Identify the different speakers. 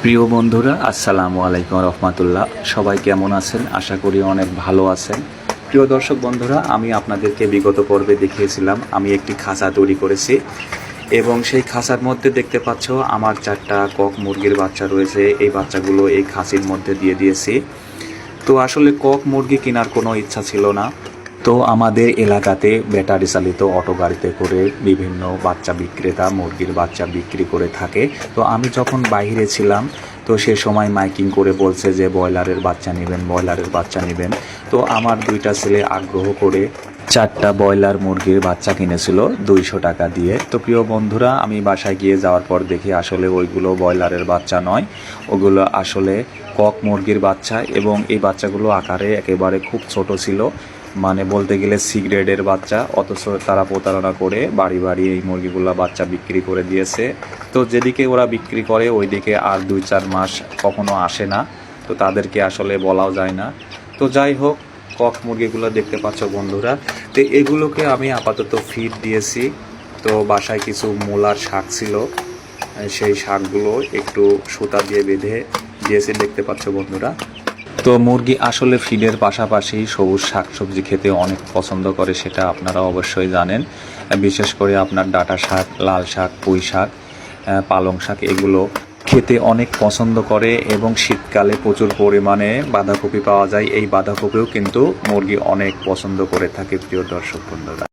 Speaker 1: প্রিয় বন্ধুরা, আসসালামু আলাইকুম রহমতুল্লাহ। সবাই কেমন আছেন? আশা করি অনেক ভালো আছেন। প্রিয় দর্শক বন্ধুরা, আমি আপনাদেরকে বিগত পর্বে দেখিয়েছিলাম আমি একটি খাঁচা তৈরি করেছি এবং সেই খাঁচার মধ্যে দেখতে পাচ্ছ আমার 4টা কক মুরগির বাচ্চা রয়েছে। এই বাচ্চাগুলো এই খাঁচির মধ্যে দিয়ে দিয়েছি। তো আসলে কক মুরগি কেনার কোনো ইচ্ছা ছিল না। তো আমাদের এলাকাতে ব্যাটারি চালিত অটো গাড়িতে করে বিভিন্ন বাচ্চা বিক্রেতা মুরগির বাচ্চা বিক্রি করে থাকে। তো আমি যখন বাইরে ছিলাম, তো সে সময় মাইকিং করে বলছে যে ব্রয়লারের বাচ্চা নেবেন, ব্রয়লারের বাচ্চা নেবেন। তো আমার 2টা ছেলে আগ্রহ করে 4টা ব্রয়লার মুরগির বাচ্চা কিনেছিল 200 টাকা দিয়ে। তো প্রিয় বন্ধুরা, আমি বাসায় গিয়ে যাওয়ার পর দেখি আসলে ওইগুলো ব্রয়লারের বাচ্চা নয়, ওগুলো আসলে কক মুরগির বাচ্চা এবং এই বাচ্চাগুলো আকারে একেবারে খুব ছোট ছিল, মানে বলতে গেলে সি গ্রেডের বাচ্চা। অথচ তারা প্রতারণা করে বাড়ি বাড়ি এই মুরগিগুলো বাচ্চা বিক্রি করে দিয়েছে। তো যেদিকে ওরা বিক্রি করে ওইদিকে আর 2-4 মাস কখনো আসে না, তো তাদেরকে আসলে বলাও যায় না। তো যাই হোক, কক মুরগিগুলো দেখতে পাচ্ছ বন্ধুরা। তো এগুলোকে আমি আপাতত ফিড দিয়েছি। তো বাসায় কিছু মূলার শাক ছিল, সেই শাকগুলো একটু সুতা দিয়ে বেঁধে দিয়েছি, দেখতে পাচ্ছ বন্ধুরা। তো মুরগি আসলে ফিডের পাশাপাশি সবুজ শাকসবজি খেতে অনেক পছন্দ করে, সেটা আপনারা অবশ্যই জানেন। বিশেষ করে আপনার ডাঁটা শাক, লাল শাক, পুঁই শাক, পালং শাক এগুলো খেতে অনেক পছন্দ করে এবং শীতকালে প্রচুর পরিমাণে বাঁধাকপি পাওয়া যায়। এই বাঁধাকপিও কিন্তু মুরগি অনেক পছন্দ করে থাকে, প্রিয় দর্শক বন্ধুরা।